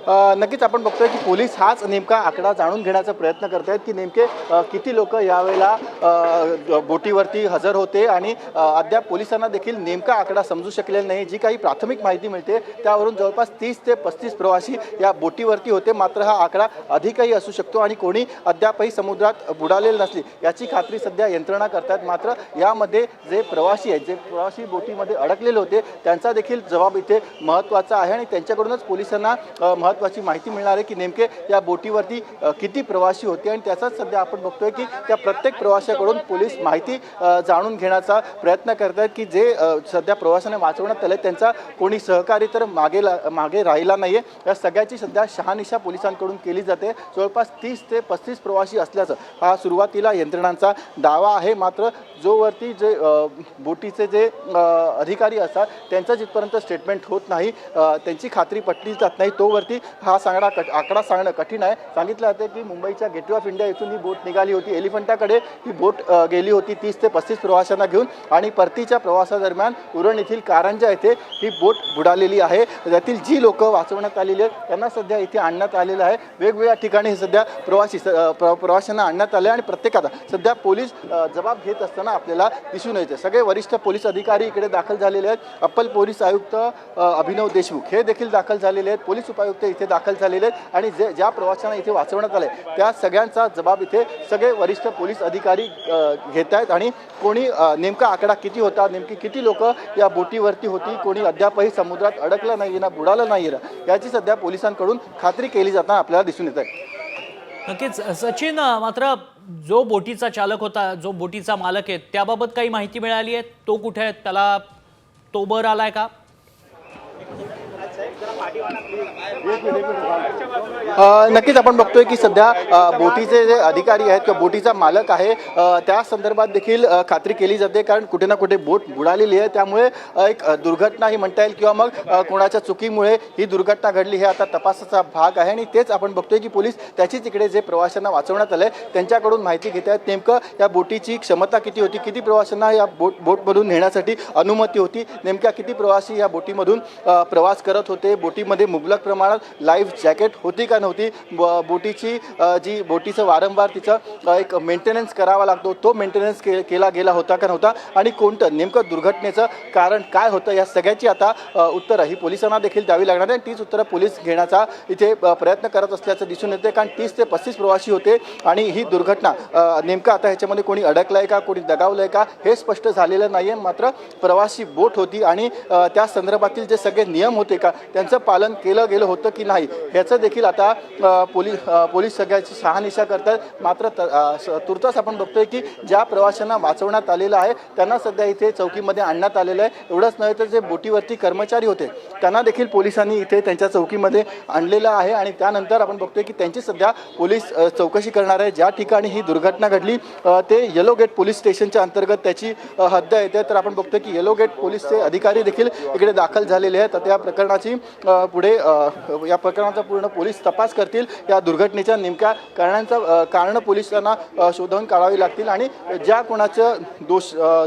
नक्कीच आपण बघतोय की पोलीस हाच नेमका आकडा जाणून घेण्याचा प्रयत्न करत आहेत की नेमके किती लोक यावेळेला बोटीवरती हजर होते आणि अद्याप पोलिसांना देखील नेमका आकडा समजू शकलेला नाही। जी काही प्राथमिक माहिती मिळते त्यावरून जवळपास 30 ते 35 प्रवासी या बोटीवरती होते, मात्र हा आकडा अधिकही असू शकतो आणि कोणी अद्यापही समुद्रात बुडालेले नसली याची खात्री सध्या यंत्रणा करतात। मात्र यामध्ये जे प्रवासी आहेत, जे प्रवासी बोटीमध्ये अडकलेले होते त्यांचा देखील जबाब इथे महत्त्वाचा आहे आणि त्यांच्याकडूनच पोलिसांना महत्त्वाची माहिती मिळणार आहे की नेमके या बोटीवरती किती प्रवासी होते आणि त्याचाच सध्या आपण बघतोय की त्या प्रत्येक प्रवाशाकडून पोलीस माहिती जाणून घेण्याचा प्रयत्न करतात की जे सध्या प्रवाशांना वाचवण्यात आले त्यांचा कोणी सहकारी तर मागे राहिला नाही आहे। या सगळ्याची सध्या शहानिशा पोलिसांकडून केली जाते। जवळपास 30 ते 35 प्रवासी असल्याचं हा सुरुवातीला यंत्रणांचा दावा आहे, मात्र जोवरती जे बोटीचे जे अधिकारी असतात त्यांचं जिथपर्यंत स्टेटमेंट होत नाही, त्यांची खात्री पटली जात नाही तोवरती हा आकडा सांगणं कठीण आहे। सांगितलं जातं की मुंबईच्या गेटवे ऑफ इंडिया इथून ही बोट निघाली होती, एलिफंटाकडे ही बोट गेली होती 30 ते 35 प्रवाशांना घेऊन आणि परतीच्या प्रवासादरम्यान उरण येथील कारंजा येथे ही बोट बुडालेली आहे। त्यातील जी लोक वाचवण्यात आलेली आहेत त्यांना सध्या इथे आणण्यात आलेलं आहे। वेगवेगळ्या ठिकाणी सध्या प्रवाशांना आणण्यात आले आणि प्रत्येकाला सध्या पोलीस जबाब घेत असताना आपल्याला दिसून येते। सगळे वरिष्ठ पोलीस अधिकारी इकडे दाखल झालेले आहेत। अप्पर पोलीस आयुक्त अभिनव देशमुख हे देखील दाखल झालेले आहेत, पोलीस उपायुक्त इथे दाखल झालेले आहेत आणि ज्या प्रवाशांना इथे वाचवण्यात आले त्या सगळ्यांचा जबाब इथे सगळे वरिष्ठ पोलीस अधिकारी घेत आहेत आणि कोणी नेमका आकडा किती होता, नेमकी किती लोक या बोटीवरती होती, कोणी अद्यापही समुद्रात अडकलं नाही ना बुडालं नाही ना याची सध्या पोलिसांकडून खात्री केली जाताना आपल्याला दिसून येत आहे। नक्कीच सचिन, मात्र जो बोटीचा चालक होता, जो बोटीचा मालक आहे त्याबाबत काही माहिती मिळाली आहे? तो कुठे आहे? त्याला तो बर आलाय का? नक्कीच आपण बघतोय की सध्या बोटीचे जे अधिकारी आहेत किंवा बोटीचा मालक आहे त्या संदर्भात देखील खात्री केली जाते, कारण कुठे ना कुठे बोट बुडालेली आहे त्यामुळे एक दुर्घटना ही म्हणता येईल किंवा मग कोणाच्या चुकीमुळे ही दुर्घटना घडली हे आता तपासाचा भाग आहे आणि तेच आपण बघतोय की पोलीस त्याचीच इकडे जे प्रवाशांना वाचवण्यात आले त्यांच्याकडून माहिती घेत आहेत। नेमकं या बोटीची क्षमता किती होती, किती प्रवाशांना या बोटमधून नेण्यासाठी अनुमती होती, नेमक्या किती प्रवासी या बोटीमधून प्रवास करत होते, बोटीमध्ये मुबलक प्रमाणात लाईफ जॅकेट होती का नव्हती, बोटीचं वारंवार तिचं एक मेंटेनन्स करावा लागतो तो मेंटेनन्स केला गेला होता का नव्हता आणि कोणतं नेमकं दुर्घटनेचं कारण काय होतं या सगळ्याची आता उत्तरं ही पोलिसांना देखील द्यावी लागणार आहे। तीच उत्तरं पोलीस घेण्याचा इथे प्रयत्न करत असल्याचं दिसून येते, कारण 30 ते 35 प्रवासी होते आणि ही दुर्घटना नेमकं आता ह्याच्यामध्ये कोणी अडकलंय का, कोणी दगावलंय का हे स्पष्ट झालेलं नाही आहे। मात्र प्रवासी बोट होती आणि त्या संदर्भातील जे सगळे नियम होते का त्यांचं पालन केलं गेलं होतं की नाही ह्याचं देखील आता पोलीस सगळ्याची शहानिशा करतात। मात्र तुर्तास आपण बघतोय की ज्या प्रवाशांना वाचवण्यात आलेलं आहे त्यांना सध्या इथे चौकीमध्ये आणण्यात आलेलं आहे। एवढंच नव्हे तर जे बोटीवरती कर्मचारी होते त्यांना देखील पोलिसांनी इथे त्यांच्या चौकीमध्ये आणलेलं आहे आणि त्यानंतर आपण बघतोय की त्यांची सध्या पोलीस चौकशी करणार आहे। ज्या ठिकाणी ही दुर्घटना घडली ते येलो गेट पोलीस स्टेशनच्या अंतर्गत त्याची हद्द येते, तर आपण बघतोय की येलो गेट पोलीसचे अधिकारी देखील इकडे दाखल झालेले आहेत। तर या प्रकरणाची या प्रकरणाचा पूर्ण पोलीस तपास करतील, या दुर्घटनेच्या नेमक्या कारण पोलिसांना शोधून काढावी लागतील आणि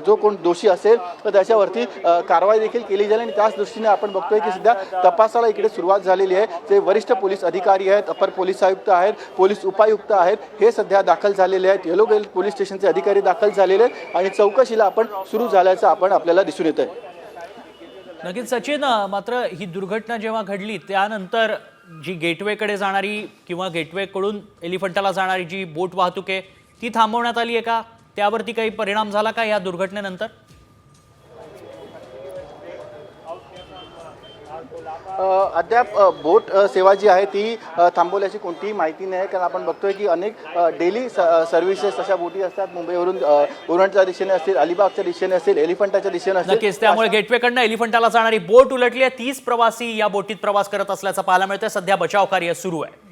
जो कोण दोषी असेल तर त्याच्यावरती कारवाई देखील केली जाईल आणि त्याच दृष्टीने आपण बघतोय की सध्या तपासाला इकडे सुरुवात झालेली आहे। जे वरिष्ठ पोलीस अधिकारी आहेत, अपर पोलीस आयुक्त आहेत, पोलीस उपायुक्त आहेत हे सध्या दाखल झालेले आहेत, येलो गेट पोलीस स्टेशनचे अधिकारी दाखल झालेले आहेत आणि चौकशीला आपण सुरू झाल्याचं आपल्याला दिसून येत आहे। नक्कीच सचिन, मात्र ही दुर्घटना जेव्हा घडली त्यानंतर जी गेटवेकडे जाणारी किंवा गेटवेकडून एलिफंटाला जाणारी जी बोट वाहतूक आहे ती थांबवण्यात आली आहे का? त्यावरती काही परिणाम झाला का या दुर्घटनेनंतर? अद्याप बोट सेवा जी आहे ती थांबवल्याची कोणतीही माहिती नाही, कारण आपण बघतोय की अनेक डेली सर्व्हिसेस अशा बोटी असतात मुंबईवरून उरणच्या दिशेने असतील, अलिबागच्या दिशेने असेल, एलिफंटाच्या दिशेने असेल। नक्कीच, त्यामुळे गेटवेकडनं एलिफंटाला जाणारी बोट उलटली आहे। 30 प्रवासी या बोटीत प्रवास करत असल्याचं पाहायला मिळतंय। सध्या बचाव कार्य सुरू आहे।